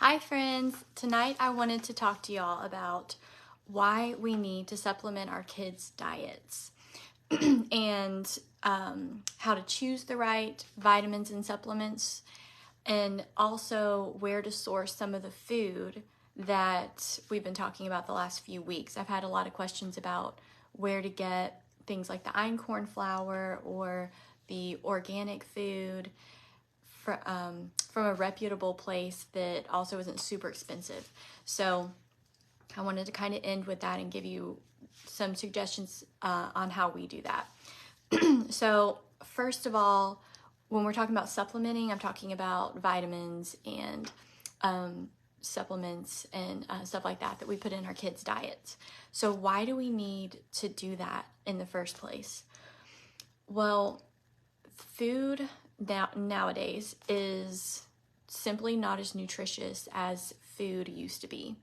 Hi friends, tonight I wanted to talk to y'all about why we need to supplement our kids' diets and how to choose the right vitamins and supplements, and also where to source some of the food that we've been talking about the last few weeks. I've had a lot of questions about where to get things like the einkorn flour or the organic food from a reputable place that also isn't super expensive. So I wanted to kind of end with that and give you some suggestions on how we do that. So first of all, when we're talking about supplementing, I'm talking about vitamins and supplements and stuff like that we put in our kids' diets. So why do we need to do that in the first place? Well, food nowadays is simply not as nutritious as food used to be.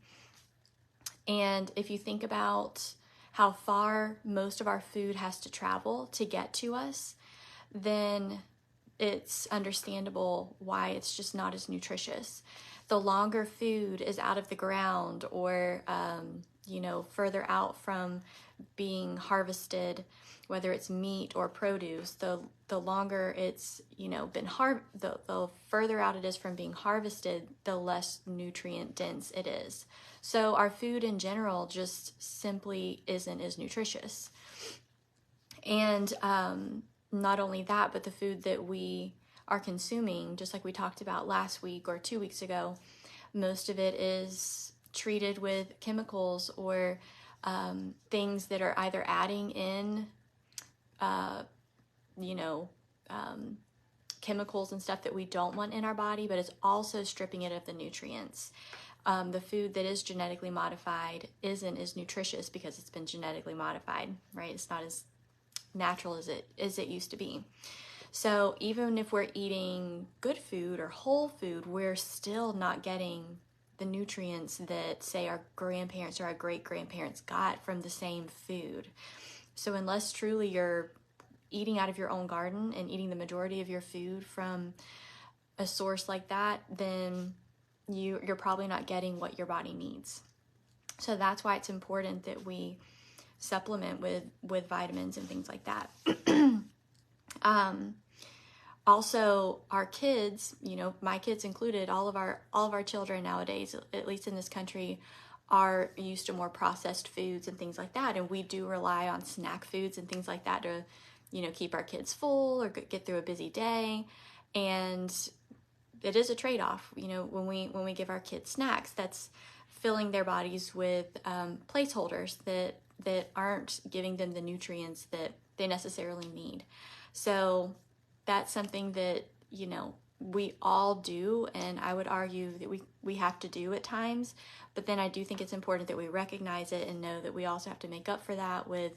And if you think about how far most of our food has to travel to get to us, then it's understandable why it's just not as nutritious. The longer food is out of the ground or, further out from being harvested, whether it's meat or produce, the longer it's, been the further out it is from being harvested, the less nutrient dense it is. So our food in general just simply isn't as nutritious. And not only that, but the food that we are consuming, just like we talked about last week or 2 weeks ago, most of it is treated with chemicals or things that are either adding in, chemicals and stuff that we don't want in our body, but it's also stripping it of the nutrients. The food that is genetically modified isn't as nutritious because it's been genetically modified, right? It's not as natural as it used to be. So even if we're eating good food or whole food, we're still not getting the nutrients that, say, our grandparents or our great-grandparents got from the same food. So unless truly you're eating out of your own garden and eating the majority of your food from a source like that, then you're probably not getting what your body needs. So that's why it's important that we supplement with vitamins and things like that. Also, our kids, my kids included, all of our children nowadays, at least in this country, are used to more processed foods and things like that, and we do rely on snack foods and things like that to, keep our kids full or get through a busy day. And it is a trade-off, when we give our kids snacks, that's filling their bodies with placeholders that aren't giving them the nutrients that they necessarily need. So that's something that, we all do, and I would argue that we have to do at times, but then I do think it's important that we recognize it and know that we also have to make up for that with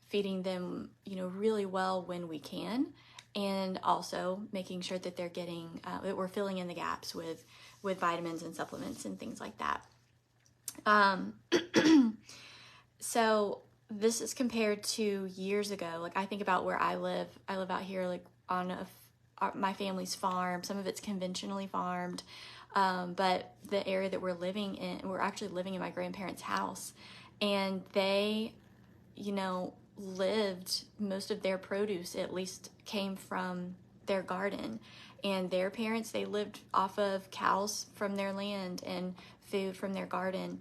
feeding them, really well when we can, and also making sure that they're getting, that we're filling in the gaps with vitamins and supplements and things like that. So this is compared to years ago. Like, I think about where I live out here, like on my family's farm. Some of it's conventionally farmed, but the area that we're living in, we're actually living in my grandparents' house, and they, lived, most of their produce at least came from their garden, and their parents, they lived off of cows from their land and food from their garden,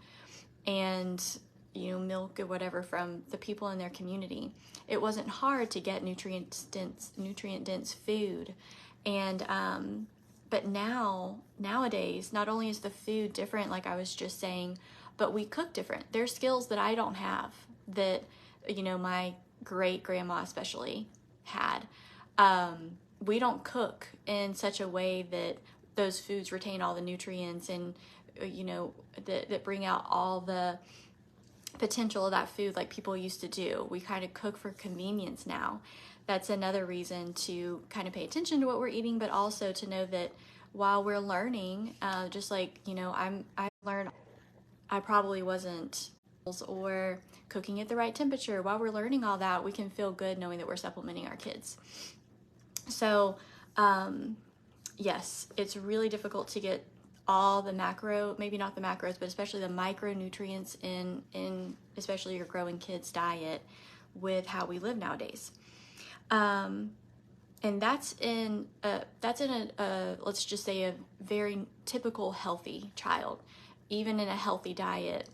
and milk or whatever from the people in their community. It wasn't hard to get nutrient dense food. And but nowadays, not only is the food different, like I was just saying, but we cook different. There's skills that I don't have that, my great grandma especially had. We don't cook in such a way that those foods retain all the nutrients and, that bring out all the potential of that food like people used to do. We kind of cook for convenience now. That's another reason to kind of pay attention to what we're eating, but also to know that while we're learning, just like, I learned I probably wasn't or cooking at the right temperature. While we're learning all that, we can feel good knowing that we're supplementing our kids. So, yes, it's really difficult to get all the macro, maybe not the macros, but especially the micronutrients in especially your growing kids' diet with how we live nowadays. And that's in a let's just say a very typical healthy child. Even in a healthy diet,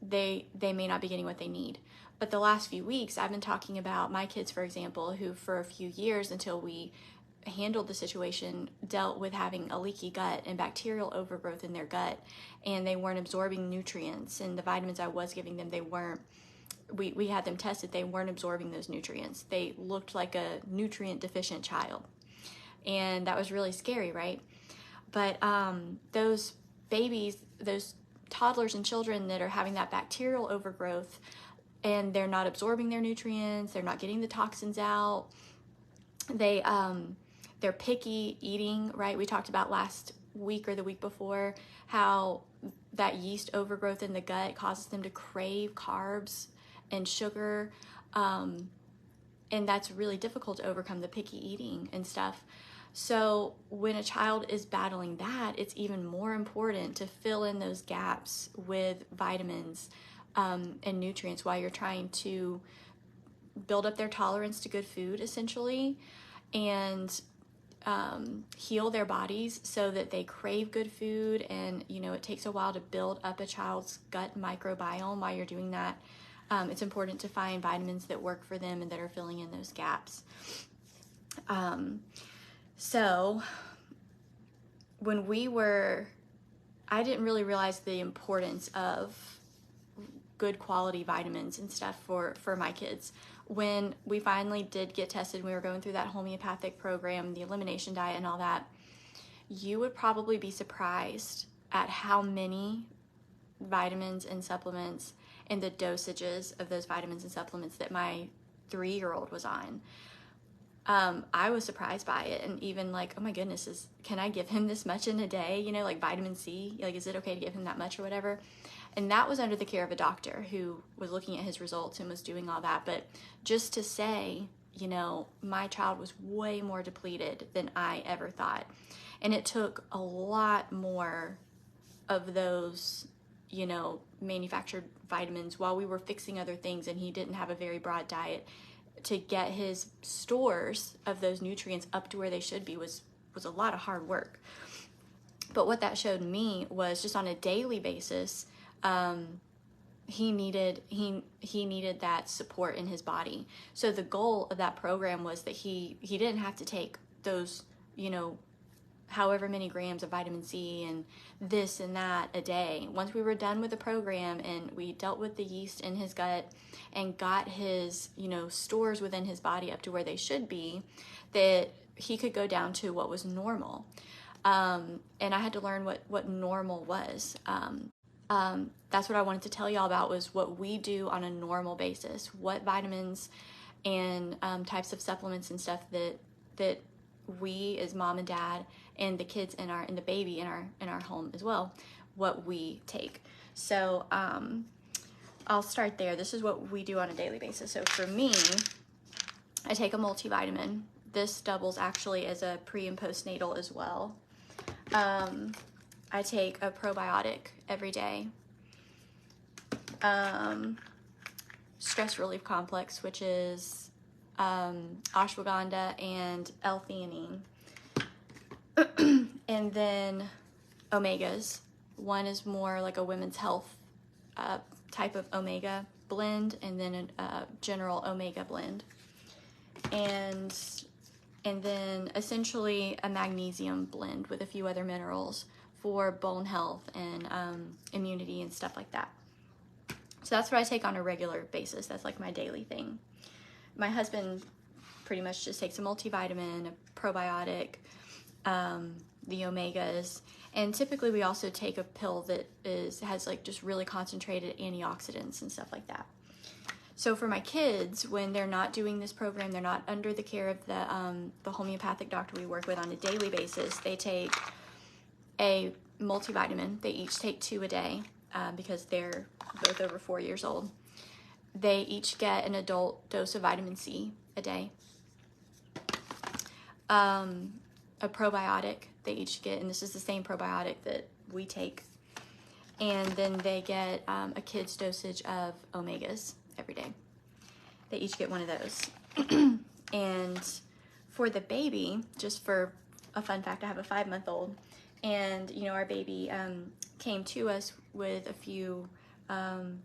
they may not be getting what they need. But the last few weeks, I've been talking about my kids, for example, who for a few years until we handled the situation dealt with having a leaky gut and bacterial overgrowth in their gut, and they weren't absorbing nutrients, and the vitamins I was giving them, they weren't, we had them tested, they weren't absorbing those nutrients. They looked like a nutrient deficient child, and that was really scary, right? But those babies, those toddlers and children that are having that bacterial overgrowth and they're not absorbing their nutrients, they're not getting the toxins out, they're picky eating, right? We talked about last week or the week before how that yeast overgrowth in the gut causes them to crave carbs and sugar, and that's really difficult to overcome, the picky eating and stuff. So when a child is battling that, it's even more important to fill in those gaps with vitamins and nutrients while you're trying to build up their tolerance to good food, essentially, and heal their bodies so that they crave good food. And it takes a while to build up a child's gut microbiome. While you're doing that, it's important to find vitamins that work for them and that are filling in those gaps. So when I didn't really realize the importance of good quality vitamins and stuff for my kids. When we finally did get tested, we were going through that homeopathic program, the elimination diet and all that, you would probably be surprised at how many vitamins and supplements and the dosages of those vitamins and supplements that my 3-year-old was on. I was surprised by it, and even like, oh my goodness, can I give him this much in a day? Like vitamin C, like, is it okay to give him that much or whatever? And that was under the care of a doctor who was looking at his results and was doing all that. But just to say, my child was way more depleted than I ever thought. And it took a lot more of those, manufactured vitamins while we were fixing other things, and he didn't have a very broad diet, to get his stores of those nutrients up to where they should be was a lot of hard work. But what that showed me was just on a daily basis, he needed that support in his body. So the goal of that program was that he didn't have to take those, however many grams of vitamin C and this and that a day. Once we were done with the program and we dealt with the yeast in his gut and got his, stores within his body up to where they should be, that he could go down to what was normal. And I had to learn what normal was. That's what I wanted to tell y'all about, was what we do on a normal basis, what vitamins and types of supplements and stuff that we as mom and dad and the kids and the baby in our home as well, what we take. So I'll start there. This is what we do on a daily basis. So for me, I take a multivitamin. This doubles actually as a pre and postnatal as well. I take a probiotic every day. Stress relief complex, which is ashwagandha and L-theanine. And then omegas. One is more like a women's health type of omega blend, and then a general omega blend. And then essentially a magnesium blend with a few other minerals for bone health and immunity and stuff like that. So that's what I take on a regular basis. That's like my daily thing. My husband pretty much just takes a multivitamin, a probiotic, the omegas, and typically we also take a pill that has like just really concentrated antioxidants and stuff like that. So for my kids, when they're not doing this program, they're not under the care of the homeopathic doctor we work with on a daily basis, they take a multivitamin. They each take 2 a day because they're both over 4 years old. They each get an adult dose of vitamin C a day. A probiotic they each get, and this is the same probiotic that we take. And then they get a kid's dosage of omegas every day. They each get one of those. And for the baby, just for a fun fact, I have a 5-month-old, and you know, our baby came to us with a few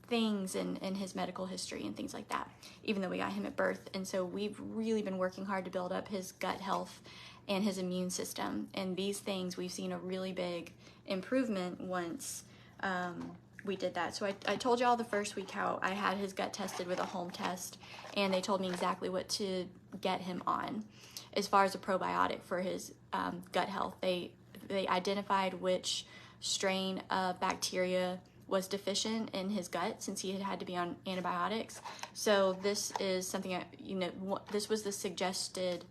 things in his medical history and things like that, even though we got him at birth. And so we've really been working hard to build up his gut health and his immune system. And these things, we've seen a really big improvement once we did that. So I told y'all the first week how I had his gut tested with a home test, and they told me exactly what to get him on as far as a probiotic for his gut health. They identified which strain of bacteria was deficient in his gut, since he had to be on antibiotics. So this is something, this was the suggested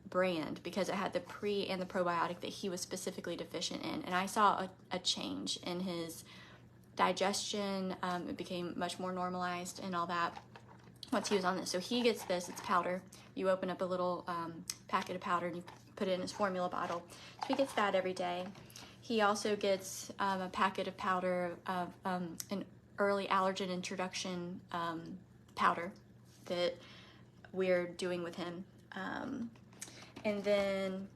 brand because it had the pre and the probiotic that he was specifically deficient in. And I saw a change in his digestion. It became much more normalized and all that once he was on this. So he gets this, it's powder. You open up a little packet of powder and you put it in his formula bottle. So he gets that every day. He also gets a packet of powder of an early allergen introduction powder that we're doing with him. And then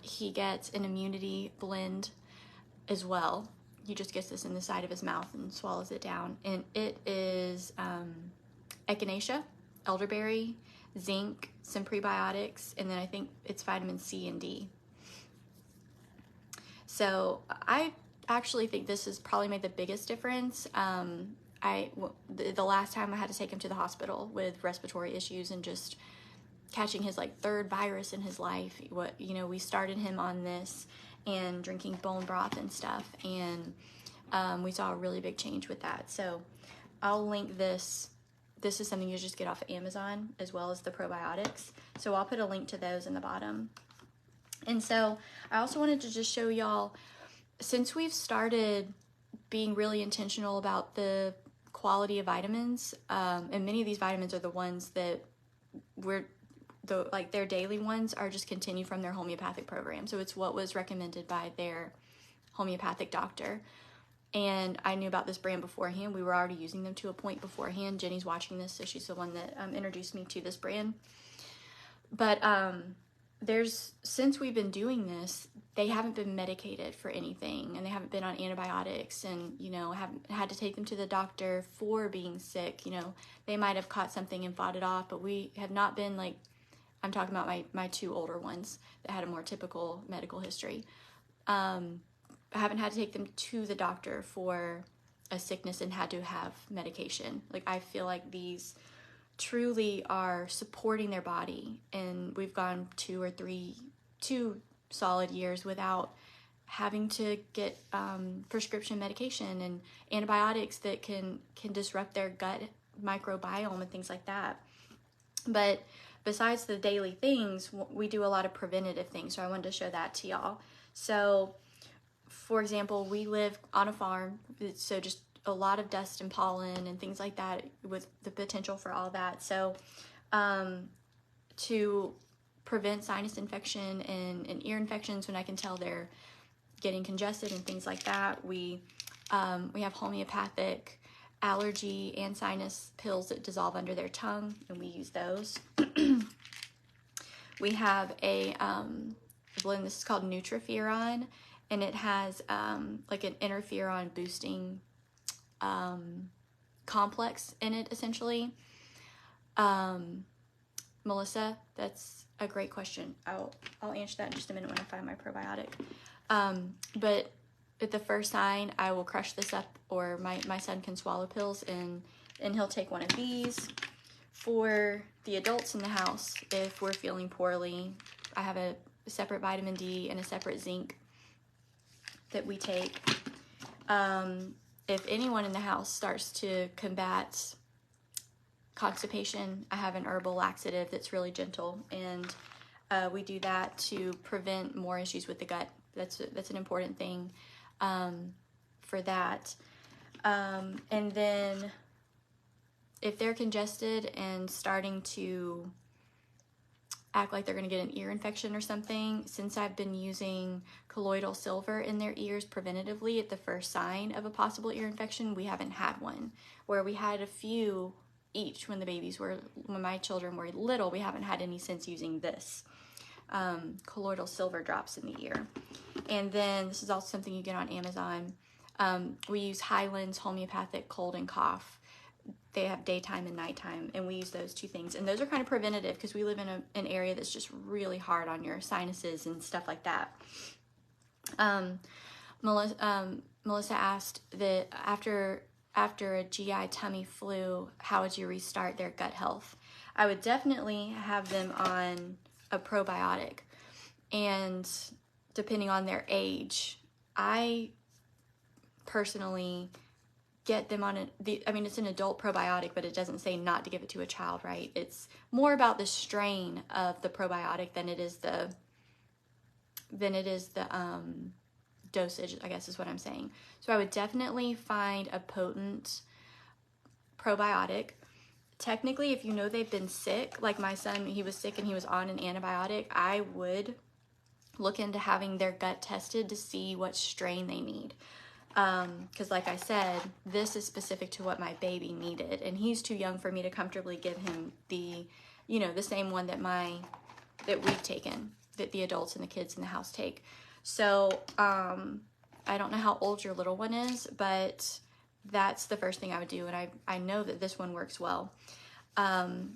he gets an immunity blend as well. He just gets this in the side of his mouth and swallows it down. And it is echinacea, elderberry, zinc, some prebiotics, and then I think it's vitamin C and D. So I actually think this has probably made the biggest difference. The last time I had to take him to the hospital with respiratory issues and just catching his like 3rd virus in his life, we started him on this and drinking bone broth and stuff, and we saw a really big change with that. So I'll link this. This is something you just get off of Amazon, as well as the probiotics. So I'll put a link to those in the bottom. And so I also wanted to just show y'all, since we've started being really intentional about the quality of vitamins, and many of these vitamins are the ones that their daily ones are just continued from their homeopathic program. So it's what was recommended by their homeopathic doctor. And I knew about this brand beforehand. We were already using them to a point beforehand. Jenny's watching this, so she's the one that introduced me to this brand. But since we've been doing this, they haven't been medicated for anything, and they haven't been on antibiotics, and haven't had to take them to the doctor for being sick. They might have caught something and fought it off, but we have not been like, I'm talking about my 2 older ones that had a more typical medical history. I haven't had to take them to the doctor for a sickness and had to have medication. Like, I feel like these truly are supporting their body, and we've gone 2 solid years without having to get prescription medication and antibiotics that can disrupt their gut microbiome and things like that. But besides the daily things, we do a lot of preventative things, so I wanted to show that to y'all. So for example, we live on a farm, so just a lot of dust and pollen and things like that, with the potential for all that. So to prevent sinus infection and ear infections when I can tell they're getting congested and things like that, we have homeopathic allergy and sinus pills that dissolve under their tongue, and we use those. We have a blend, this is called Nutriferon, and it has like an interferon boosting complex in it, essentially. Melissa, that's a great question. I'll answer that in just a minute when I find my probiotic. But at the first sign, I will crush this up, or my son can swallow pills, and he'll take one of these. For the adults in the house, if we're feeling poorly, I have a separate vitamin D and a separate zinc that we take. If anyone in the house starts to combat constipation, I have an herbal laxative that's really gentle, and we do that to prevent more issues with the gut. That's an important thing for that. And then if they're congested and starting to act like they're going to get an ear infection or something, since I've been using colloidal silver in their ears preventatively at the first sign of a possible ear infection, we haven't had one. Where we had a few each when my children were little, we haven't had any since using this colloidal silver drops in the ear. And then this is also something you get on Amazon. We use Highlands homeopathic cold and cough. They have daytime and nighttime, and we use those two things. And those are kind of preventative because we live in an area that's just really hard on your sinuses and stuff like that. Melissa asked that after a GI tummy flu, how would you restart their gut health? I would definitely have them on a probiotic, and depending on their age, I personally get them on it's an adult probiotic, but it doesn't say not to give it to a child, right? It's more about the strain of the probiotic than it is the dosage, I guess is what I'm saying. So I would definitely find a potent probiotic. Technically, if you know they've been sick, like my son, he was sick and he was on an antibiotic, I would look into having their gut tested to see what strain they need. Because like I said, this is specific to what my baby needed, and he's too young for me to comfortably give him the same one that we've taken, that the adults and the kids in the house take. So I don't know how old your little one is, but that's the first thing I would do, and I know that this one works well. The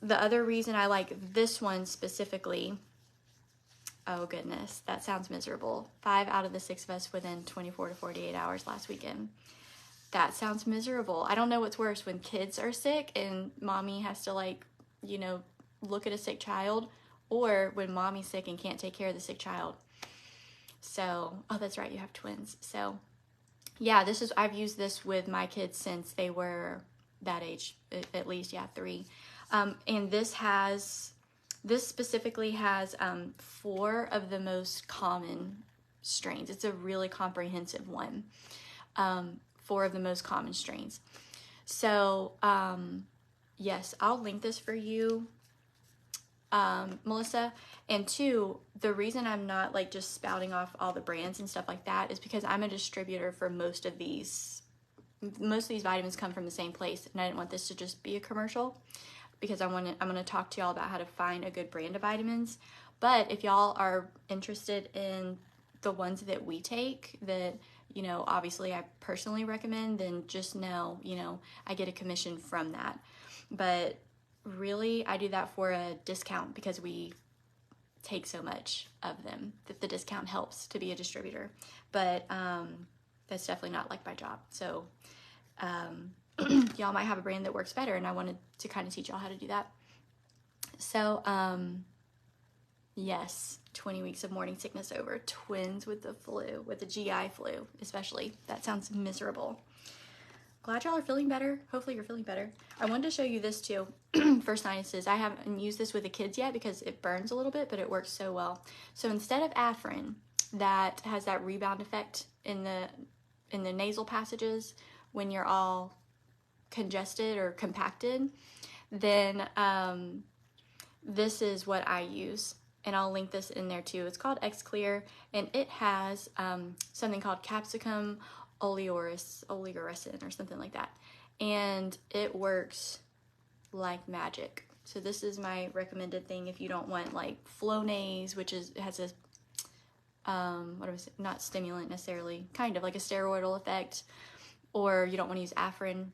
other reason I like this one specifically, oh goodness, that sounds miserable. 5 out of the 6 of us within 24 to 48 hours last weekend. That sounds miserable. I don't know what's worse, when kids are sick and mommy has to look at a sick child, or when mommy's sick and can't take care of the sick child. So, oh, that's right, you have twins. So yeah, I've used this with my kids since they were that age, at least, 3. And this specifically has 4 of the most common strains. It's a really comprehensive one. 4 of the most common strains. So, yes, I'll link this for you, Melissa. And 2, the reason I'm not just spouting off all the brands and stuff like that is because I'm a distributor for most of these vitamins come from the same place, and I didn't want this to just be a commercial, because I'm going to talk to y'all about how to find a good brand of vitamins. But if y'all are interested in the ones that we take that, obviously I personally recommend, then just know, I get a commission from that. But really, I do that for a discount because we take so much of them that the discount helps to be a distributor. But that's definitely not like my job. So y'all might have a brand that works better, and I wanted to kind of teach y'all how to do that. So yes, 20 weeks of morning sickness over. Twins with the flu, with the GI flu especially. That sounds miserable. Glad y'all are feeling better. Hopefully you're feeling better. I wanted to show you this too for sinuses. I haven't used this with the kids yet because it burns a little bit, but it works so well. So instead of Afrin, that has that rebound effect in the nasal passages when you're all congested or compacted, then this is what I use, and I'll link this in there too. It's called X Clear, and it has something called capsicum oleoresin or something like that, and it works like magic. So this is my recommended thing if you don't want Flonase, which has a not stimulant necessarily, kind of like a steroidal effect, or you don't want to use Afrin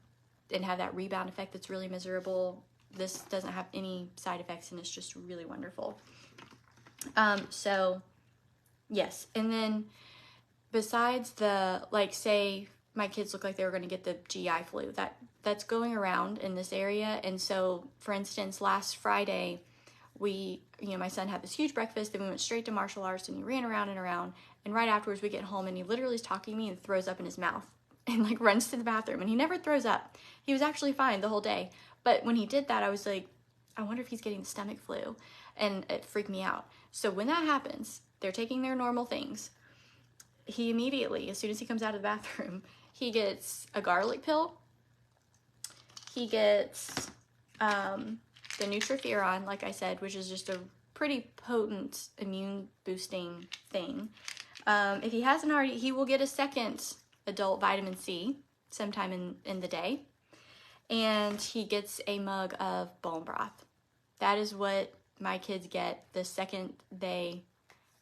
and have that rebound effect that's really miserable. This doesn't have any side effects, and it's just really wonderful. So yes, and then besides the, say my kids look like they were going to get the GI flu, that's going around in this area. And so, for instance, last Friday, my son had this huge breakfast, then we went straight to martial arts, and he ran around and around, and right afterwards we get home, and he literally is talking to me and throws up in his mouth and runs to the bathroom, and he never throws up. He was actually fine the whole day, but when he did that, I was like, I wonder if he's getting the stomach flu, and it freaked me out. So when that happens, they're taking their normal things. He immediately, as soon as he comes out of the bathroom, he gets a garlic pill. He gets the Nutriferon, like I said, which is just a pretty potent immune boosting thing. If he hasn't already, he will get a second adult vitamin C sometime in the day. And he gets a mug of bone broth. That is what my kids get the second they,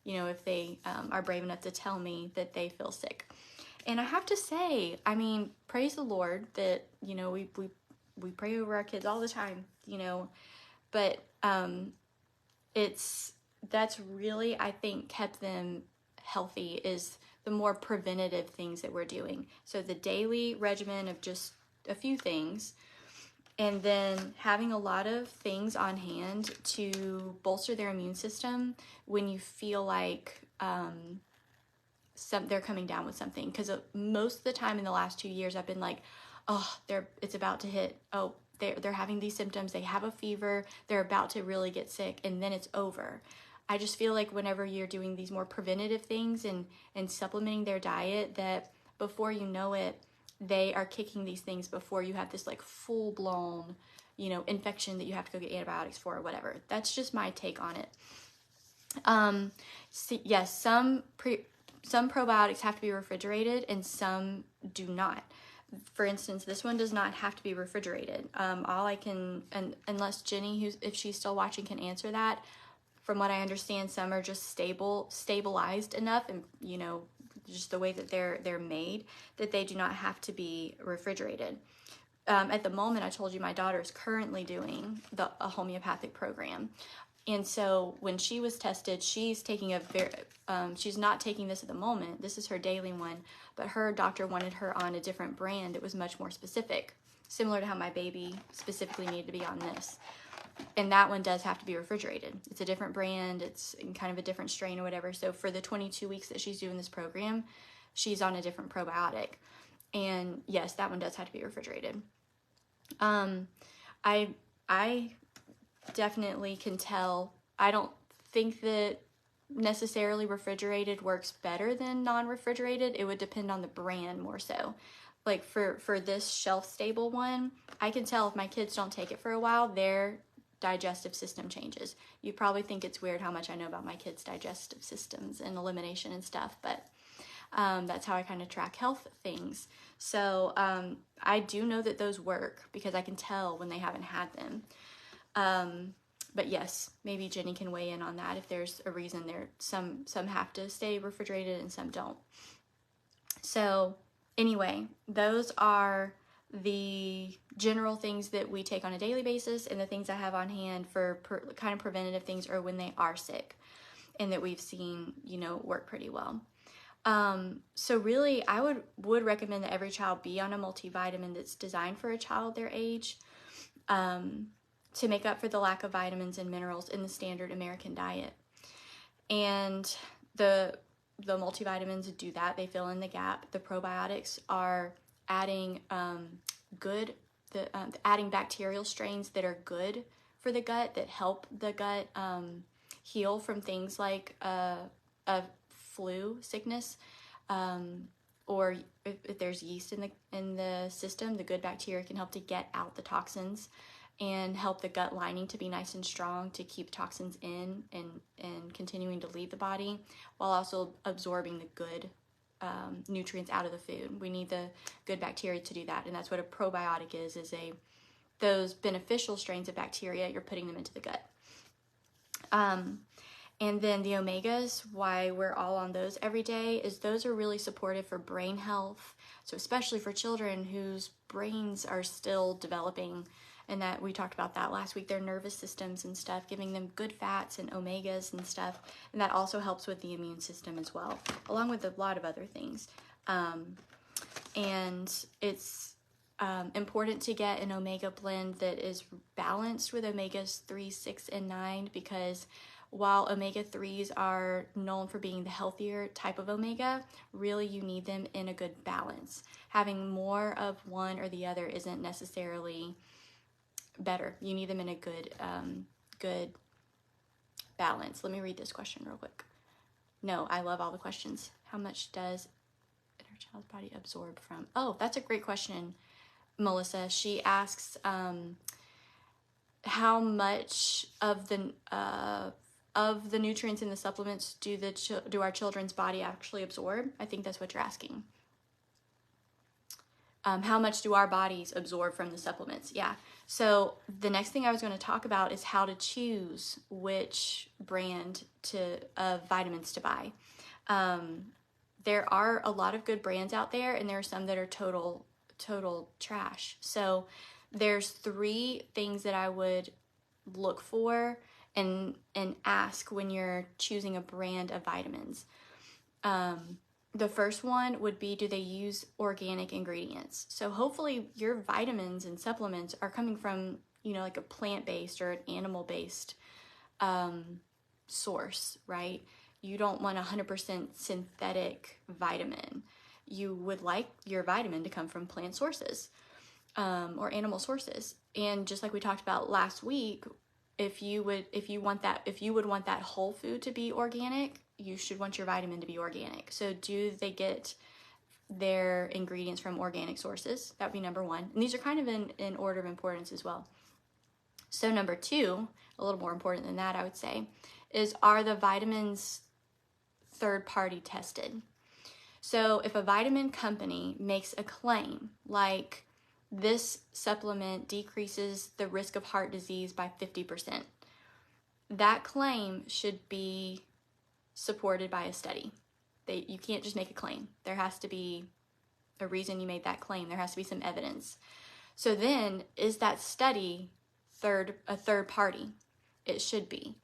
if they are brave enough to tell me that they feel sick. And I have to say, I mean, praise the Lord that, we pray over our kids all the time, but that's really, I think, kept them healthy is the more preventative things that we're doing. So the daily regimen of just a few things, and then having a lot of things on hand to bolster their immune system when you feel like they're coming down with something. Because most of the time in the last 2 years, I've been like, oh, it's about to hit. Oh, they're having these symptoms. They have a fever. They're about to really get sick, and then it's over. I just feel like whenever you're doing these more preventative things and supplementing their diet, that before you know it, they are kicking these things before you have this like full blown, infection that you have to go get antibiotics for or whatever. That's just my take on it. So yes, some probiotics have to be refrigerated and some do not. For instance, this one does not have to be refrigerated. Unless Jenny, if she's still watching, can answer that. From what I understand, some are just stabilized enough, and just the way that they're made, that they do not have to be refrigerated. At the moment, I told you my daughter is currently doing a homeopathic program. And so when she was tested, she's taking she's not taking this at the moment. This is her daily one, but her doctor wanted her on a different brand that was much more specific, similar to how my baby specifically needed to be on this. And that one does have to be refrigerated. It's a different brand. It's kind of a different strain or whatever. So for the 22 weeks that she's doing this program, she's on a different probiotic. And yes, that one does have to be refrigerated. I definitely can tell. I don't think that necessarily refrigerated works better than non-refrigerated. It would depend on the brand more so. Like for this shelf-stable one, I can tell if my kids don't take it for a while, their digestive system changes. You probably think it's weird how much I know about my kids' digestive systems and elimination and stuff, but that's how I kind of track health things. So I do know that those work because I can tell when they haven't had them. But yes, maybe Jenny can weigh in on that if there's a reason some have to stay refrigerated and some don't. So anyway, those are the general things that we take on a daily basis, and the things I have on hand for kind of preventative things or when they are sick and that we've seen, work pretty well. So really, I would recommend that every child be on a multivitamin that's designed for a child their age, to make up for the lack of vitamins and minerals in the standard American diet. And the multivitamins do that. They fill in the gap. The probiotics are adding adding bacterial strains that are good for the gut, that help the gut heal from things like a flu sickness, or if there's yeast in the system, the good bacteria can help to get out the toxins and help the gut lining to be nice and strong to keep toxins in and continuing to leave the body while also absorbing the good nutrients out of the food. We need the good bacteria to do that, and that's what a probiotic is those beneficial strains of bacteria, you're putting them into the gut. And then the omegas, why we're all on those every day, is those are really supportive for brain health. So especially for children whose brains are still developing, and that we talked about that last week, their nervous systems and stuff, giving them good fats and omegas and stuff. And that also helps with the immune system as well, along with a lot of other things. And it's important to get an omega blend that is balanced with omegas 3, 6, and 9, because while omega-3s are known for being the healthier type of omega, really you need them in a good balance. Having more of one or the other isn't necessarily better. You need them in a good balance. Let me read this question real quick. No, I love all the questions. How much does our child's body absorb from? Oh, that's a great question, Melissa. She asks, how much of the nutrients in the supplements do our children's body actually absorb? I think that's what you're asking. How much do our bodies absorb from the supplements? Yeah. So the next thing I was going to talk about is how to choose which brand of vitamins to buy. There are a lot of good brands out there, and there are some that are total trash. So there's 3 things that I would look for and ask when you're choosing a brand of vitamins. The first one would be, do they use organic ingredients? So hopefully your vitamins and supplements are coming from, like a plant-based or an animal-based source, right? You don't want 100% synthetic vitamin. You would like your vitamin to come from plant sources or animal sources. And just like we talked about last week, if you would want that whole food to be organic, you should want your vitamin to be organic. So do they get their ingredients from organic sources? That would be number 1. And these are kind of in order of importance as well. So number 2, a little more important than that, I would say, is, are the vitamins third-party tested? So if a vitamin company makes a claim like, this supplement decreases the risk of heart disease by 50%, that claim should be supported by a study. You can't just make a claim. There has to be a reason you made that claim. There has to be some evidence. So then, is that study a third party? It should be.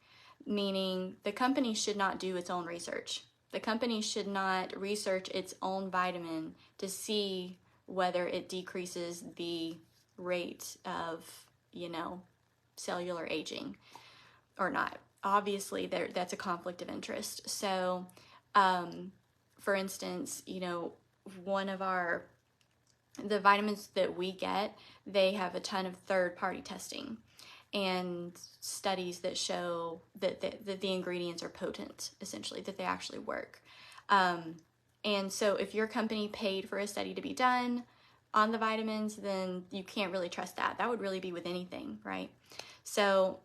Meaning the company should not do its own research. The company should not research its own vitamin to see whether it decreases the rate of, cellular aging or not. Obviously, that's a conflict of interest. So, for instance, one of the vitamins that we get, they have a ton of third-party testing and studies that show that the ingredients are potent, essentially, that they actually work. And so if your company paid for a study to be done on the vitamins, then you can't really trust that. That would really be with anything, right? So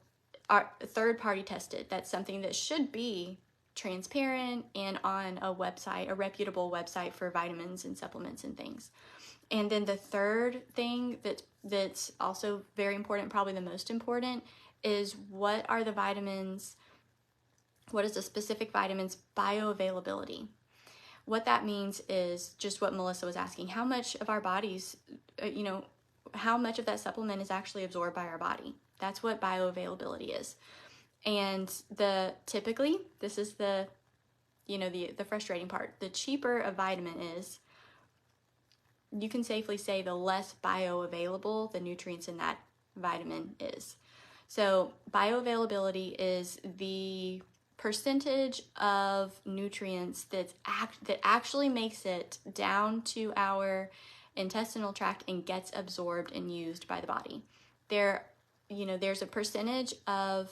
our third-party tested, that's something that should be transparent and on a website, a reputable website for vitamins and supplements and things. And then the third thing that's also very important, probably the most important, is what is the specific vitamin's bioavailability? What that means is just what Melissa was asking. How much of our bodies, how much of that supplement is actually absorbed by our body? That's what bioavailability is. And typically, this is the frustrating part. The cheaper a vitamin is, you can safely say the less bioavailable the nutrients in that vitamin is. So bioavailability is the percentage of nutrients that actually makes it down to our intestinal tract and gets absorbed and used by the body. There's a percentage of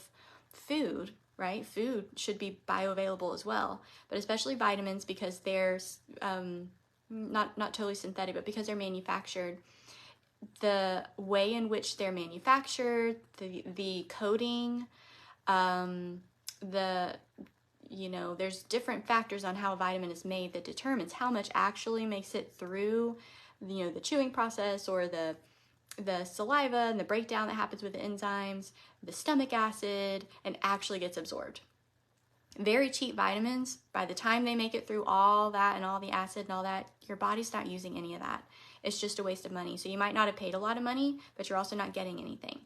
food, right? Food should be bioavailable as well, but especially vitamins, because they're not totally synthetic, but because they're manufactured, the way in which they're manufactured, the coating, there's different factors on how a vitamin is made that determines how much actually makes it through, the chewing process, or the saliva and the breakdown that happens with the enzymes, the stomach acid, and actually gets absorbed. Very cheap vitamins, by the time they make it through all that and all the acid and all that, your body's not using any of that. It's just a waste of money. So you might not have paid a lot of money, but you're also not getting anything.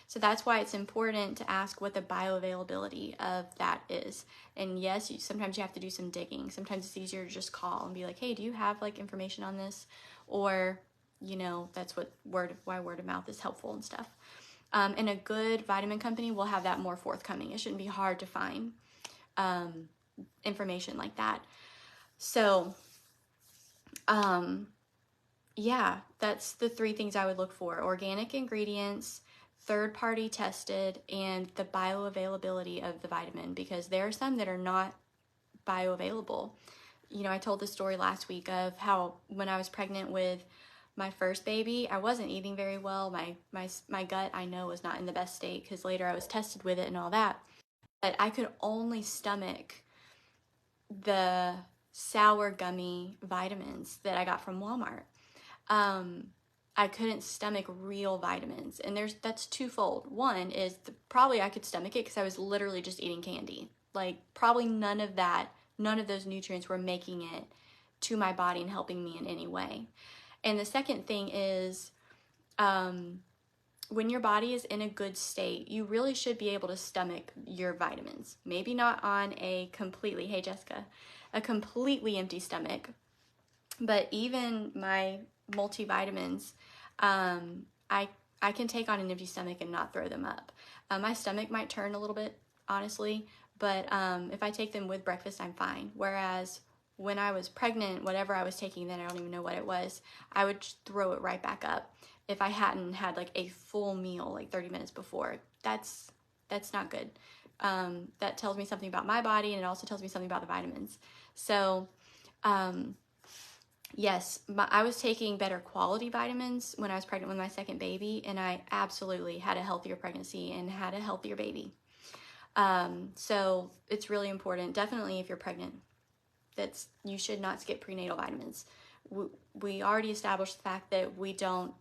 So that's why it's important to ask what the bioavailability of that is. And yes, sometimes you have to do some digging. Sometimes it's easier to just call and be like, hey, do you have information on this? Or, that's why word of mouth is helpful and stuff. And a good vitamin company will have that more forthcoming. It shouldn't be hard to find information like that. So, that's the 3 things I would look for: organic ingredients, third-party tested, and the bioavailability of the vitamin, because there are some that are not bioavailable. I told the story last week of how when I was pregnant with my first baby, I wasn't eating very well. My gut, I know, was not in the best state because later I was tested with it and all that. But I could only stomach the sour gummy vitamins that I got from Walmart. I couldn't stomach real vitamins, and that's twofold. One is probably I could stomach it because I was literally just eating candy. Like probably none of those nutrients were making it to my body and helping me in any way. And the second thing is, when your body is in a good state, you really should be able to stomach your vitamins. Maybe not on a completely, hey Jessica, a completely empty stomach, but even my multivitamins, I can take on an empty stomach and not throw them up. My stomach might turn a little bit, honestly, but if I take them with breakfast, I'm fine. Whereas when I was pregnant, whatever I was taking then, I don't even know what it was, I would just throw it right back up if I hadn't had like a full meal like 30 minutes before. That's not good. That tells me something about my body, and it also tells me something about the vitamins. So yes, I was taking better quality vitamins when I was pregnant with my second baby, and I absolutely had a healthier pregnancy and had a healthier baby. So it's really important, definitely if you're pregnant, you should not skip prenatal vitamins. We already established the fact that we don't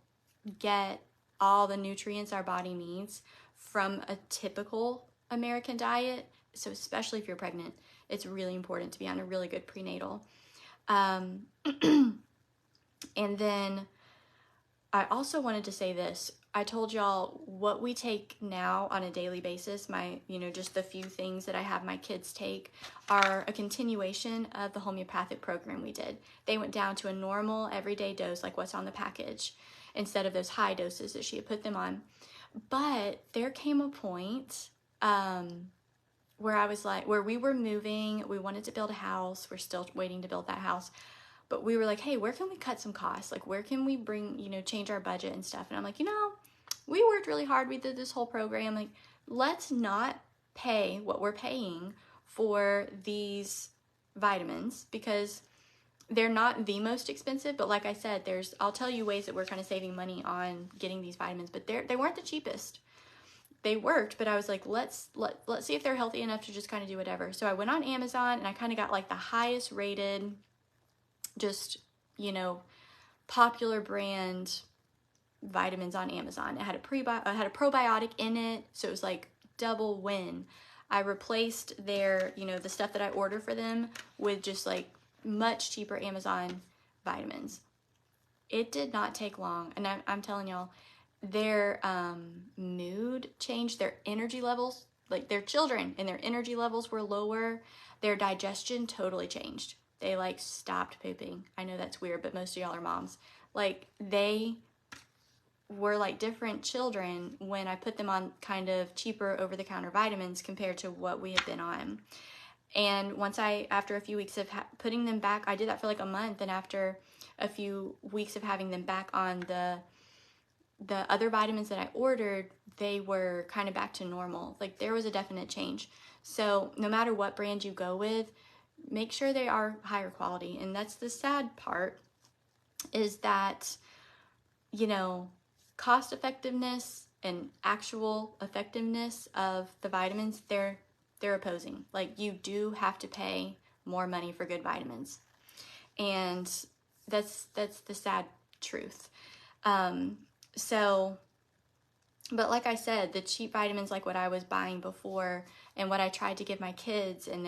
get all the nutrients our body needs from a typical American diet. So especially if you're pregnant, it's really important to be on a really good prenatal. And then I also wanted to say this. I told y'all what we take now on a daily basis, just the few things that I have my kids take are a continuation of the homeopathic program we did. They went down to a normal everyday dose, like what's on the package, instead of those high doses that she had put them on. But there came a point where we were moving, we wanted to build a house, we're still waiting to build that house. But we were like, hey, where can we cut some costs? Like, where can we change our budget and stuff? And I'm like, we worked really hard. We did this whole program. Like, let's not pay what we're paying for these vitamins because they're not the most expensive. But like I said, I'll tell you ways that we're kind of saving money on getting these vitamins, but they weren't the cheapest. They worked, but I was like, let's see if they're healthy enough to just kind of do whatever. So I went on Amazon and I kind of got like the highest rated, just, popular brand vitamins on Amazon. It had a probiotic in it, so it was like double win. I replaced their, the stuff that I order for them with just like much cheaper Amazon vitamins. It did not take long, and I'm telling y'all, their mood changed, their energy levels, like they're children, and their energy levels were lower. Their digestion totally changed. They like stopped pooping. I know that's weird, but most of y'all are moms. Like they were like different children when I put them on kind of cheaper over-the-counter vitamins compared to what we had been on. And after a few weeks of putting them back, I did that for like a month, and after a few weeks of having them back on the other vitamins that I ordered, they were kind of back to normal. Like there was a definite change. So no matter what brand you go with, make sure they are higher quality. And that's the sad part, is that, cost effectiveness and actual effectiveness of the vitamins, they're opposing. Like you do have to pay more money for good vitamins. And that's the sad truth. But like I said, the cheap vitamins, like what I was buying before and what I tried to give my kids, and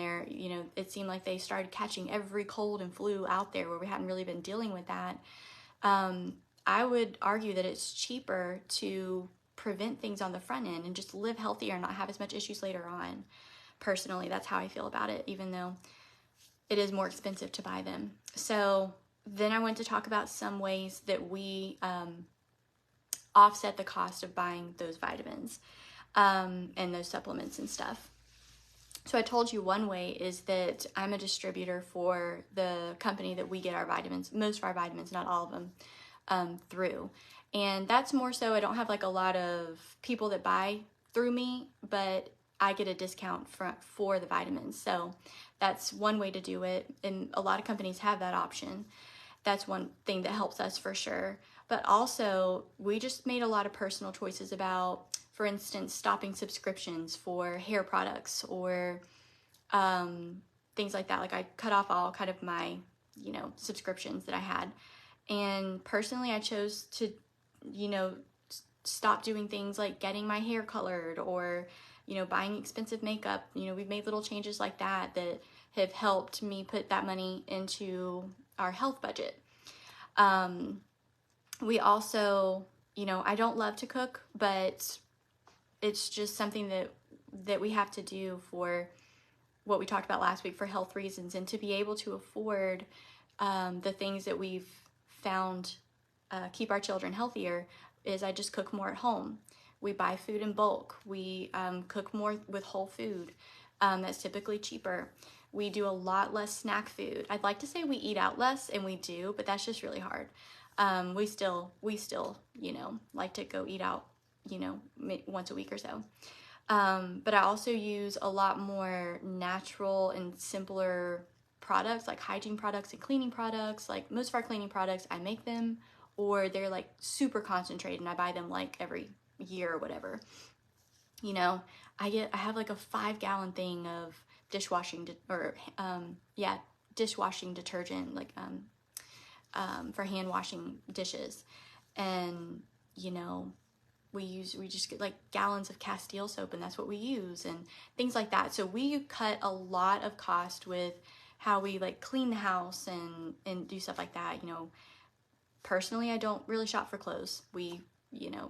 it seemed like they started catching every cold and flu out there where we hadn't really been dealing with that. I would argue that it's cheaper to prevent things on the front end and just live healthier and not have as much issues later on. Personally, that's how I feel about it, even though it is more expensive to buy them. So then I went to talk about some ways that we offset the cost of buying those vitamins and those supplements and stuff. So I told you one way is that I'm a distributor for the company that we get our vitamins, most of our vitamins, not all of them, through. And that's more so, I don't have like a lot of people that buy through me, but I get a discount for the vitamins. So that's one way to do it. And a lot of companies have that option. That's one thing that helps us for sure. But also, we just made a lot of personal choices about, for instance, stopping subscriptions for hair products or things like that. Like I cut off all kind of my, subscriptions that I had. And personally, I chose to, stop doing things like getting my hair colored or, buying expensive makeup. We've made little changes like that that have helped me put that money into our health budget. We also, I don't love to cook, but it's just something that we have to do for what we talked about last week, for health reasons, and to be able to afford the things that we've found keep our children healthier is I just cook more at home. We buy food in bulk. We cook more with whole food. That's typically cheaper. We do a lot less snack food. I'd like to say we eat out less, and we do, but that's just really hard. We still, like to go eat out, once a week or so. But I also use a lot more natural and simpler products, like hygiene products and cleaning products. Like most of our cleaning products, I make them, or they're like super concentrated and I buy them like every year or whatever. I have like a 5-gallon thing of dishwashing dishwashing detergent, like for hand washing dishes. And we just get like gallons of Castile soap, and that's what we use, and things like that. So we cut a lot of cost with how we like clean the house and do stuff like that. Personally, I don't really shop for clothes.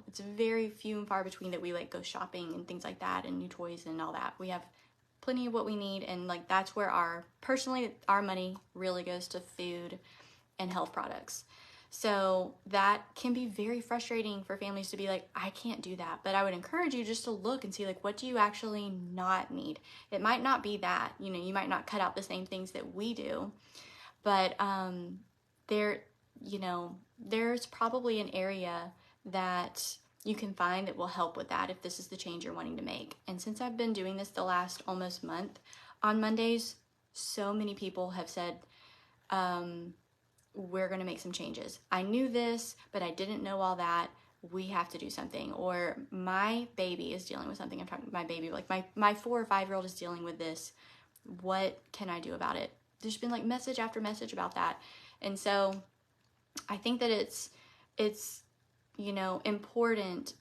It's very few and far between that we like go shopping and things like that and new toys and all that. We have plenty of what we need, and like that's where our money really goes to food and health products. So that can be very frustrating for families to be like, I can't do that. But I would encourage you just to look and see like, what do you actually not need? It might not be that, you might not cut out the same things that we do, but there's probably an area that you can find that will help with that if this is the change you're wanting to make. And since I've been doing this the last almost month, on Mondays, so many people have said, we're going to make some changes. I knew this, but I didn't know all that. We have to do something. Or my baby is dealing with something. I'm talking my baby, like my 4 or 5-year-old is dealing with this. What can I do about it? There's been like message after message about that. And so I think that it's important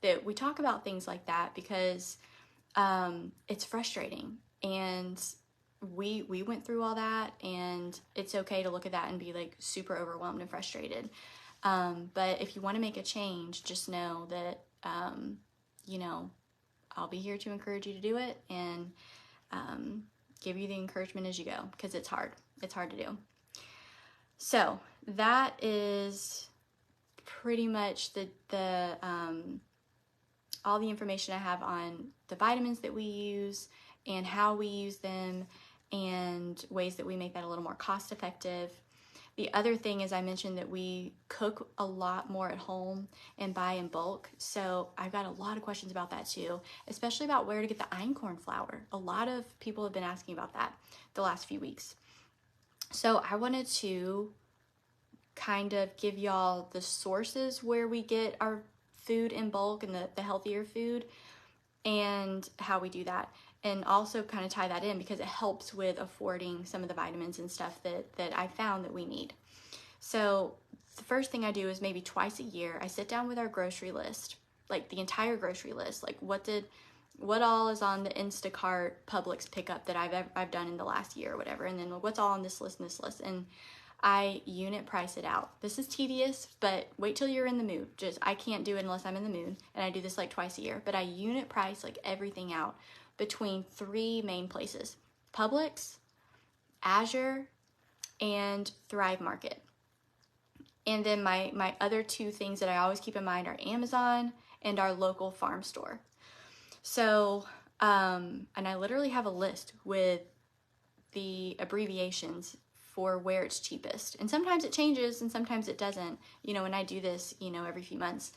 that we talk about things like that, because it's frustrating, and we went through all that, and it's okay to look at that and be like super overwhelmed and frustrated. But if you want to make a change, just know that I'll be here to encourage you to do it, and give you the encouragement as you go, because it's hard to do. So that is pretty much the all the information I have on the vitamins that we use and how we use them, and ways that we make that a little more cost effective. The other thing is, I mentioned that we cook a lot more at home and buy in bulk. So I've got a lot of questions about that too, especially about where to get the einkorn flour. A lot of people have been asking about that the last few weeks. So I wanted to kind of give y'all the sources where we get our food in bulk and the healthier food, and how we do that, and also kind of tie that in because it helps with affording some of the vitamins and stuff that I found that we need. So the first thing I do is maybe twice a year, I sit down with our grocery list, like the entire grocery list, like what all is on the Instacart Publix pickup that I've done in the last year or whatever, and then what's all on this list, and I unit price it out. This is tedious, but wait till you're in the mood. I can't do it unless I'm in the mood, and I do this like twice a year, but I unit price like everything out between 3 main places: Publix, Azure, and Thrive Market. And then my other 2 things that I always keep in mind are Amazon and our local farm store. So, and I literally have a list with the abbreviations for where it's cheapest. And sometimes it changes and sometimes it doesn't, and I do this, every few months.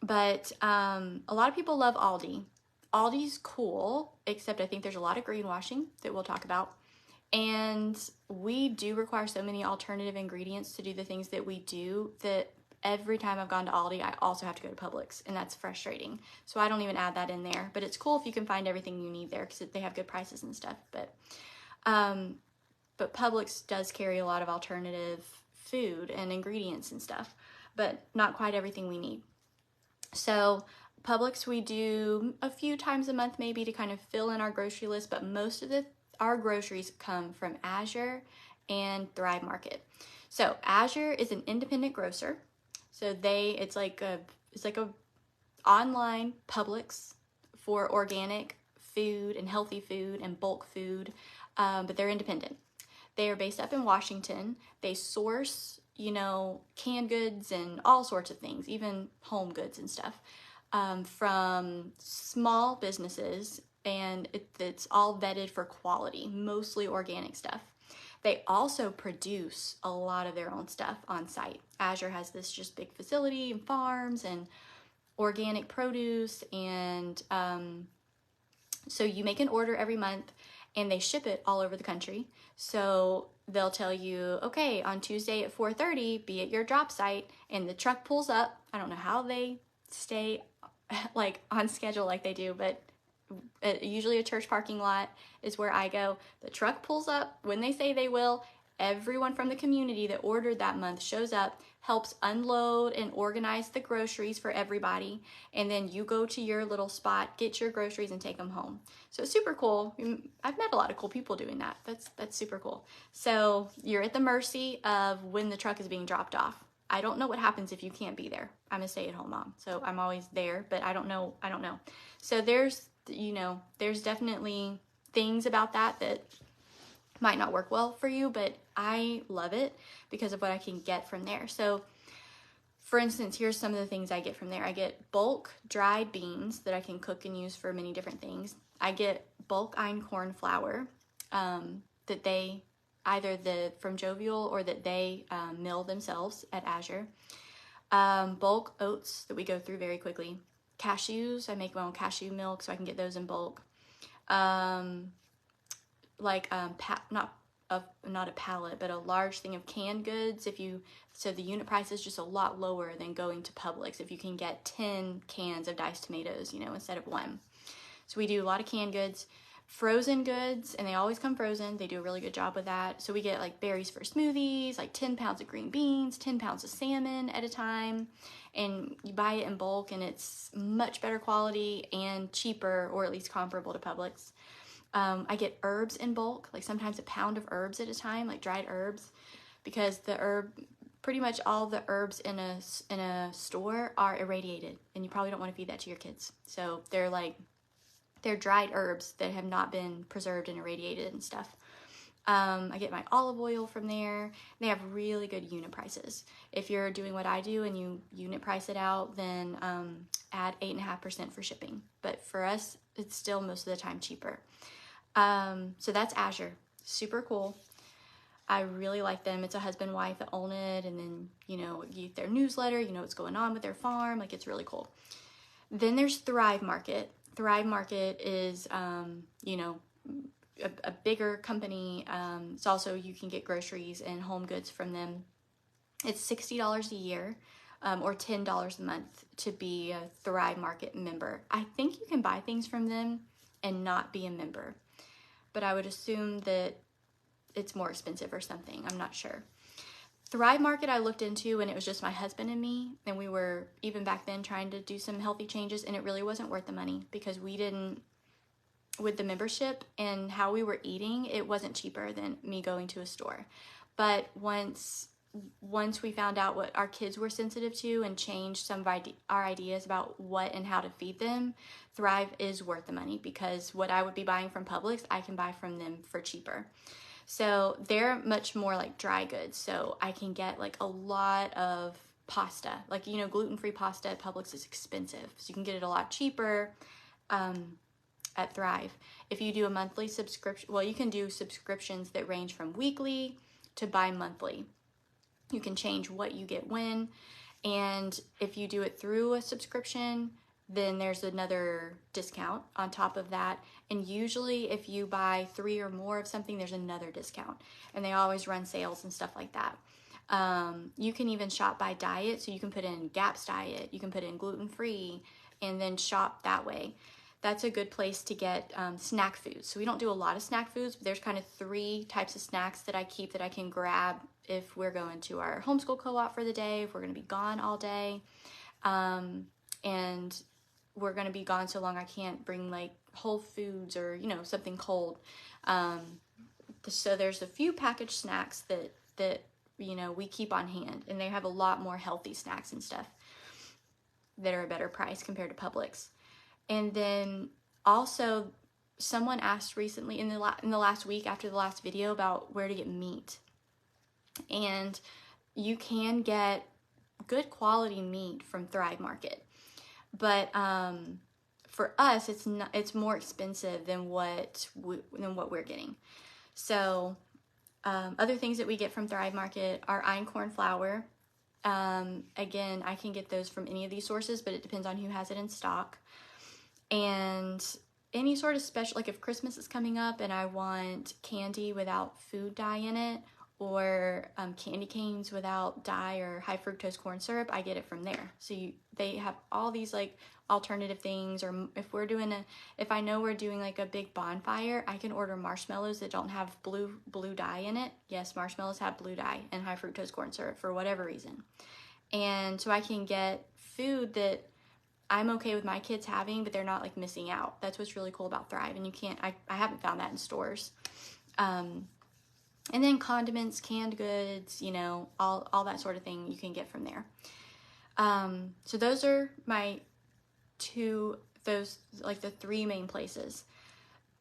But a lot of people love Aldi. Aldi's cool, except I think there's a lot of greenwashing that we'll talk about. And we do require so many alternative ingredients to do the things that we do that every time I've gone to Aldi, I also have to go to Publix, and that's frustrating. So I don't even add that in there. But it's cool if you can find everything you need there because they have good prices and stuff. But Publix does carry a lot of alternative food and ingredients and stuff, but not quite everything we need. So Publix we do a few times a month maybe to kind of fill in our grocery list, but most of our groceries come from Azure and Thrive Market. So Azure is an independent grocer. So it's like a online Publix for organic food and healthy food and bulk food, but they're independent. They are based up in Washington. They source, canned goods and all sorts of things, even home goods and stuff, from small businesses, and it's all vetted for quality, mostly organic stuff. They also produce a lot of their own stuff on site. Azure has this just big facility and farms and organic produce, and so you make an order every month and they ship it all over the country. So they'll tell you, okay, on Tuesday at 4:30, be at your drop site, and the truck pulls up. I don't know how they stay like on schedule like they do, but usually a church parking lot is where I go. The truck pulls up when they say they will. Everyone from the community that ordered that month shows up, helps unload and organize the groceries for everybody, and then you go to your little spot, get your groceries, and take them home. So it's super cool. I've met a lot of cool people doing that. That's super cool. So you're at the mercy of when the truck is being dropped off. I don't know what happens if you can't be there. I'm a stay-at-home mom, so I'm always there, but I don't know. So there's definitely things about that might not work well for you, but I love it because of what I can get from there. So for instance, here's some of the things I get from there. I get bulk dried beans that I can cook and use for many different things. I get bulk einkorn flour that they either from Jovial or that they mill themselves at Azure. Bulk oats that we go through very quickly. Cashews, I make my own cashew milk so I can get those in bulk. Not a pallet, but a large thing of canned goods. So the unit price is just a lot lower than going to Publix if you can get 10 cans of diced tomatoes, instead of one. So we do a lot of canned goods, frozen goods, and they always come frozen. They do a really good job with that. So we get like berries for smoothies, like 10 pounds of green beans, 10 pounds of salmon at a time, and you buy it in bulk, and it's much better quality and cheaper, or at least comparable to Publix. I get herbs in bulk, like sometimes a pound of herbs at a time, like dried herbs, because pretty much all the herbs in a store are irradiated, and you probably don't want to feed that to your kids. So they're dried herbs that have not been preserved and irradiated and stuff. I get my olive oil from there. They have really good unit prices. If you're doing what I do and you unit price it out, then add 8.5% for shipping. But for us, it's still most of the time cheaper. So that's Azure. Super cool. I really like them. It's a husband and wife that own it, and then, you get their newsletter, what's going on with their farm. Like, it's really cool. Then there's Thrive Market. Thrive Market is, a bigger company. It's also, you can get groceries and home goods from them. It's $60 a year, or $10 a month to be a Thrive Market member. I think you can buy things from them and not be a member, but I would assume that it's more expensive or something. I'm not sure. Thrive Market I looked into when it was just my husband and me, and we were even back then trying to do some healthy changes, and it really wasn't worth the money because with the membership and how we were eating, it wasn't cheaper than me going to a store. But once we found out what our kids were sensitive to and changed some of our ideas about what and how to feed them, Thrive is worth the money, because what I would be buying from Publix, I can buy from them for cheaper. So they're much more like dry goods. So I can get like a lot of pasta, like, gluten-free pasta at Publix is expensive. So you can get it a lot cheaper at Thrive. If you do a monthly subscription, well, you can do subscriptions that range from weekly to bi-monthly. You can change what you get when. And if you do it through a subscription, then there's another discount on top of that. And usually if you buy 3 or more of something, there's another discount. And they always run sales and stuff like that. You can even shop by diet. So you can put in GAPS diet, you can put in gluten-free, and then shop that way. That's a good place to get snack foods. So we don't do a lot of snack foods, but there's kind of 3 types of snacks that I keep that I can grab if we're going to our homeschool co-op for the day, if we're going to be gone all day. And we're going to be gone so long I can't bring like Whole Foods or, you know, something cold. So there's a few packaged snacks that, you know, we keep on hand, and they have a lot more healthy snacks and stuff that are a better price compared to Publix. And then also someone asked recently in the last week after the last video about where to get meat. And you can get good quality meat from Thrive Market. But for us, it's more expensive than what we're getting. So other things that we get from Thrive Market are einkorn flour. Again, I can get those from any of these sources, but it depends on who has it in stock. And any sort of special, like if Christmas is coming up and I want candy without food dye in it, or candy canes without dye or high fructose corn syrup, I get it from there. So they have all these like alternative things. Or if I know we're doing like a big bonfire, I can order marshmallows that don't have blue dye in it. Yes, marshmallows have blue dye and high fructose corn syrup for whatever reason. And so I can get food that I'm okay with my kids having, but they're not like missing out. That's what's really cool about Thrive. And I haven't found that in stores. And then condiments, canned goods, you know, all that sort of thing you can get from there. So those are my like the 3 main places.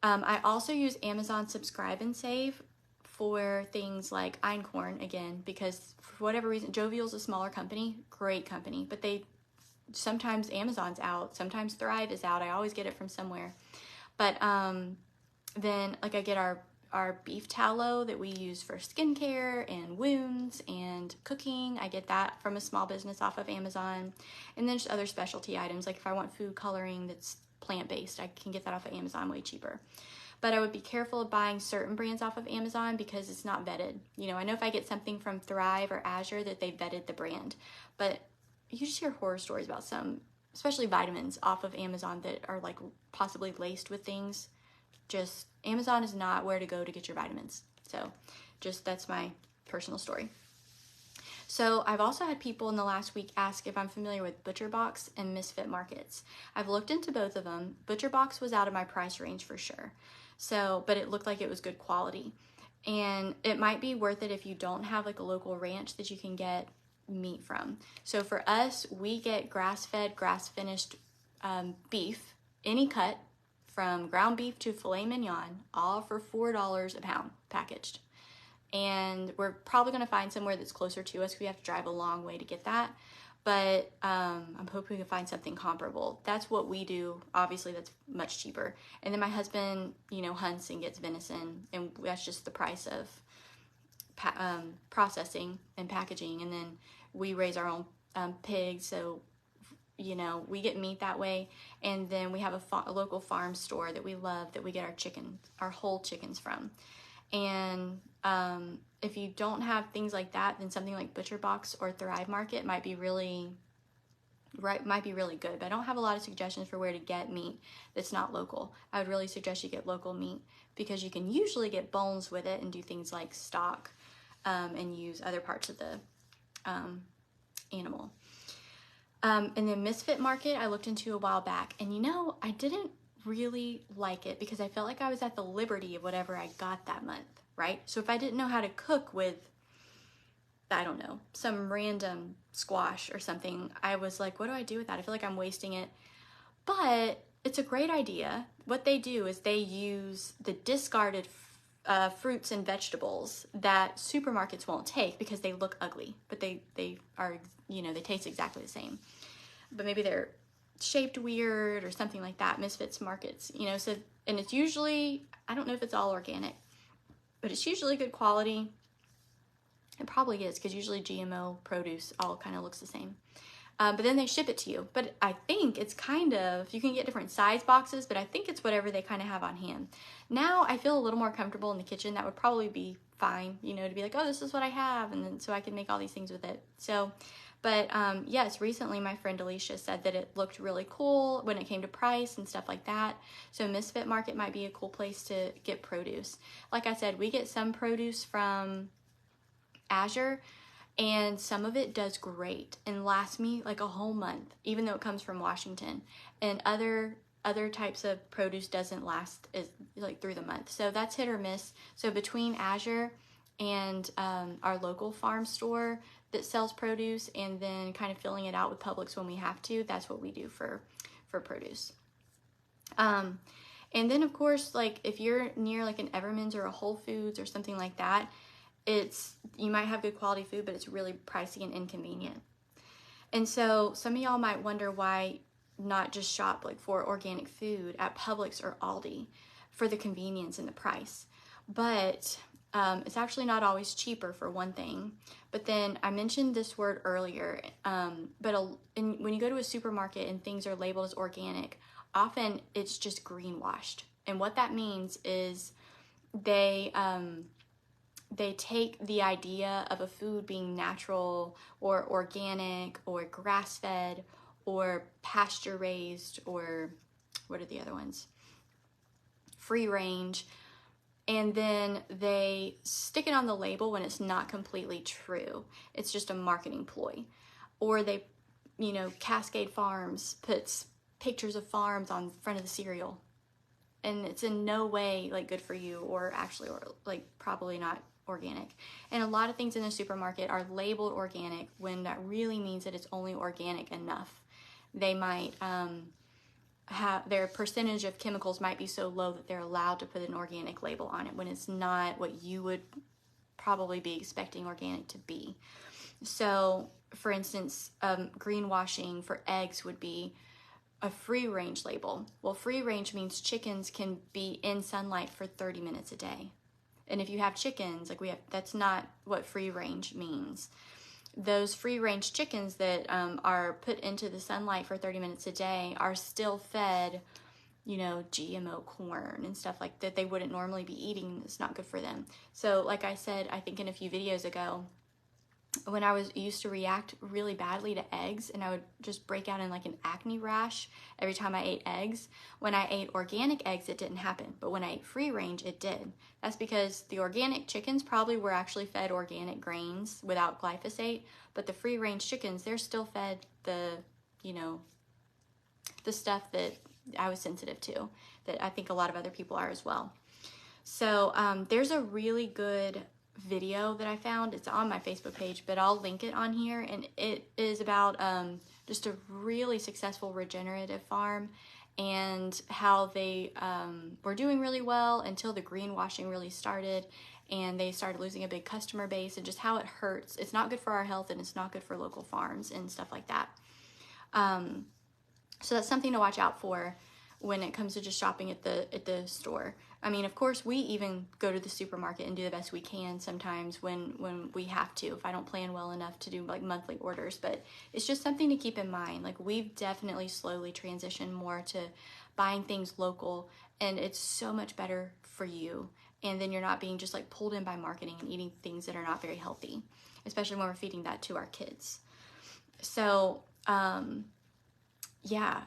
I also use Amazon Subscribe and Save for things like einkorn, again, because for whatever reason, Jovial's a smaller company, great company, but sometimes Amazon's out, sometimes Thrive is out. I always get it from somewhere. But then like I get our beef tallow that we use for skincare and wounds and cooking. I get that from a small business off of Amazon. And then just other specialty items, like if I want food coloring that's plant-based, I can get that off of Amazon way cheaper. But I would be careful of buying certain brands off of Amazon because it's not vetted. You know, I know if I get something from Thrive or Azure that they vetted the brand, but you just hear horror stories about some, especially vitamins off of Amazon that are like possibly laced with things. Just Amazon is not where to go to get your vitamins. So that's my personal story. So I've also had people in the last week ask if I'm familiar with ButcherBox and Misfit Markets. I've looked into both of them. ButcherBox was out of my price range for sure. So, but it looked like it was good quality. And it might be worth it if you don't have like a local ranch that you can get meat from. So for us, we get grass-fed, grass-finished beef, any cut, from ground beef to filet mignon, all for $4 a pound packaged. And we're probably going to find somewhere that's closer to us because we have to drive a long way to get that. But I'm hoping we can find something comparable. That's what we do. Obviously, that's much cheaper. And then my husband, you know, hunts and gets venison, and that's just the price of processing and packaging. And then we raise our own pigs, so you know, we get meat that way. And then we have a local farm store that we love that we get our whole chickens from. And if you don't have things like that, then something like ButcherBox or Thrive Market might be really good. But I don't have a lot of suggestions for where to get meat that's not local. I would really suggest you get local meat because you can usually get bones with it and do things like stock and use other parts of the animal. And then Misfit Market, I looked into a while back, and you know, I didn't really like it because I felt like I was at the liberty of whatever I got that month, right? So if I didn't know how to cook with, I don't know, some random squash or something, I was like, what do I do with that? I feel like I'm wasting it. But it's a great idea. What they do is they use the discarded fruits and vegetables that supermarkets won't take because they look ugly, but they are, you know, they taste exactly the same, but maybe they're shaped weird or something like that. Misfits Markets, you know, so, and it's usually, I don't know if it's all organic, but it's usually good quality. It probably is because usually GMO produce all kind of looks the same. But then they ship it to you. But I think it's kind of, you can get different size boxes, but I think it's whatever they kind of have on hand. Now I feel a little more comfortable in the kitchen. That would probably be fine, you know, to be like, oh, this is what I have. And then so I can make all these things with it. So, but yes, recently my friend Alicia said that it looked really cool when it came to price and stuff like that. So Misfit Market might be a cool place to get produce. Like I said, we get some produce from Azure, and some of it does great and lasts me like a whole month, even though it comes from Washington. And other types of produce doesn't last as like through the month. So that's hit or miss. So between Azure and our local farm store that sells produce, and then kind of filling it out with Publix when we have to, that's what we do for produce. And then of course, like if you're near like an Everman's or a Whole Foods or something like that, you might have good quality food, but it's really pricey and inconvenient. And so some of y'all might wonder why not just shop like for organic food at Publix or Aldi for the convenience and the price. But it's actually not always cheaper, for one thing. But then I mentioned this word earlier, when you go to a supermarket and things are labeled as organic, often it's just greenwashed. And what that means is they take the idea of a food being natural or organic or grass-fed or pasture-raised, or what are the other ones? Free range. And then they stick it on the label when it's not completely true. It's just a marketing ploy. Or they, you know, Cascade Farms puts pictures of farms on front of the cereal. And it's in no way like good for you, or actually, or like probably not organic. And a lot of things in the supermarket are labeled organic when that really means that it's only organic enough. They might have their percentage of chemicals might be so low that they're allowed to put an organic label on it when it's not what you would probably be expecting organic to be. So for instance, greenwashing for eggs would be a free range label. Well, free range means chickens can be in sunlight for 30 minutes a day. And if you have chickens, like that's not what free range means. Those free range chickens that are put into the sunlight for 30 minutes a day are still fed, you know, GMO corn and stuff like that they wouldn't normally be eating. It's not good for them. So like I said, I think in a few videos ago, when I used to react really badly to eggs, and I would just break out in like an acne rash every time I ate eggs. When I ate organic eggs, it didn't happen. But when I ate free range, it did. That's because the organic chickens probably were actually fed organic grains without glyphosate. But the free range chickens, they're still fed the stuff that I was sensitive to, that I think a lot of other people are as well. So there's a really good video that I found. It's on my Facebook page, but I'll link it on here, and it is about just a really successful regenerative farm and how they were doing really well until the greenwashing really started, and they started losing a big customer base, and just how it hurts. It's not good for our health, and it's not good for local farms and stuff like that. So that's something to watch out for when it comes to just shopping at the store. I mean, of course, we even go to the supermarket and do the best we can sometimes when we have to, if I don't plan well enough to do like monthly orders. But it's just something to keep in mind. Like, we've definitely slowly transitioned more to buying things local, and it's so much better for you. And then you're not being just like pulled in by marketing and eating things that are not very healthy, especially when we're feeding that to our kids. So, yeah.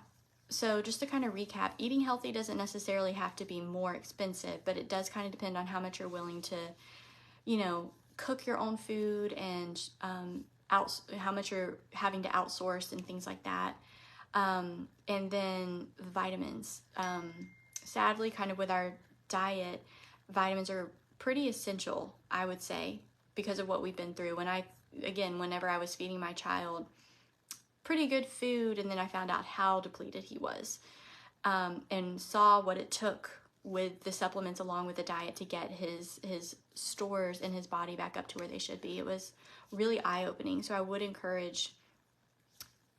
So just to kind of recap, eating healthy doesn't necessarily have to be more expensive, but it does kind of depend on how much you're willing to, you know, cook your own food, and how much you're having to outsource and things like that. And then vitamins. Sadly, kind of with our diet, vitamins are pretty essential, I would say, because of what we've been through. Whenever I was feeding my child pretty good food, and then I found out how depleted he was, and saw what it took with the supplements along with the diet to get his stores in his body back up to where they should be. It was really eye-opening. So I would encourage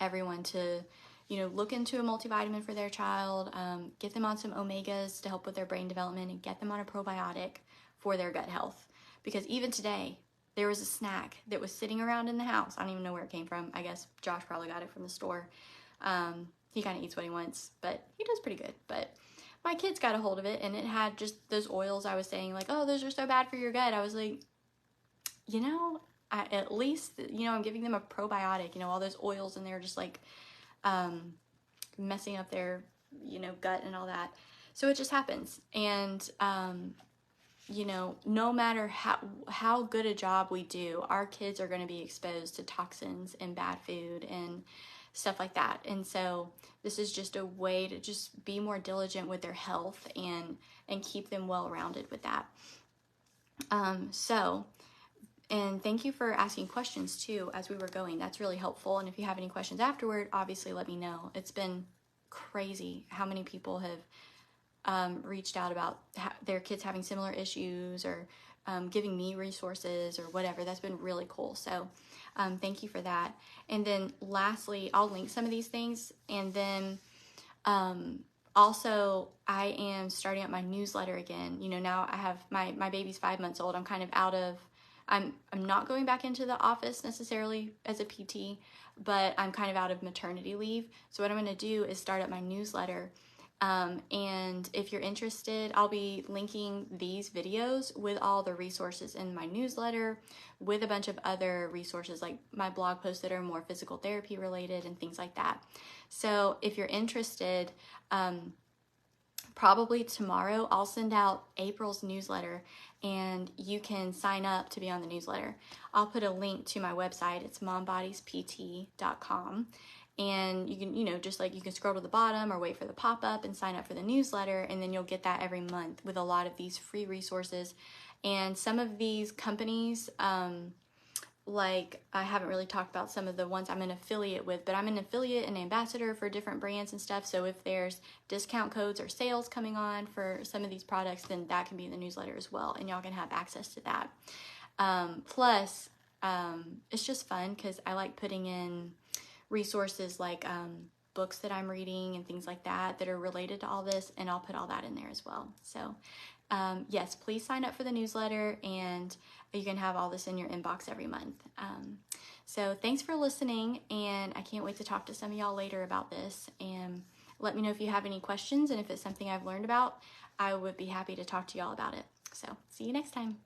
everyone to, you know, look into a multivitamin for their child, get them on some omegas to help with their brain development, and get them on a probiotic for their gut health. Because even today, there was a snack that was sitting around in the house. I don't even know where it came from. I guess Josh probably got it from the store. He kind of eats what he wants, but he does pretty good. But my kids got a hold of it, and it had just those oils I was saying, like, oh, those are so bad for your gut. I was like, you know, at least, you know, I'm giving them a probiotic. You know, all those oils in there just like messing up their, you know, gut and all that. So it just happens. And you know, no matter how good a job we do, our kids are going to be exposed to toxins and bad food and stuff like that. And so this is just a way to just be more diligent with their health and keep them well rounded with that. And thank you for asking questions too as we were going. That's really helpful. And if you have any questions afterward, obviously let me know. It's been crazy how many people have reached out about their kids having similar issues, or giving me resources or whatever. That's been really cool. So thank you for that. And then lastly, I'll link some of these things. And then also, I am starting up my newsletter again. You know, now I have my baby's 5 months old. I'm kind of out of, I'm not going back into the office necessarily as a PT, but I'm kind of out of maternity leave. So what I'm going to do is start up my newsletter. And if you're interested, I'll be linking these videos with all the resources in my newsletter, with a bunch of other resources like my blog posts that are more physical therapy related and things like that. So if you're interested, probably tomorrow I'll send out April's newsletter, and you can sign up to be on the newsletter. I'll put a link to my website. It's mombodiespt.com. And you can, you know, just like you can scroll to the bottom or wait for the pop-up and sign up for the newsletter, and then you'll get that every month with a lot of these free resources. And some of these companies, like I haven't really talked about some of the ones I'm an affiliate with, but I'm an affiliate and ambassador for different brands and stuff. So if there's discount codes or sales coming on for some of these products, then that can be in the newsletter as well, and y'all can have access to that. Plus, it's just fun because I like putting in resources like books that I'm reading and things like that that are related to all this, and I'll put all that in there as well. So yes, please sign up for the newsletter, and you can have all this in your inbox every month. So thanks for listening, and I can't wait to talk to some of y'all later about this. And let me know if you have any questions, and if it's something I've learned about, I would be happy to talk to y'all about it. So see you next time.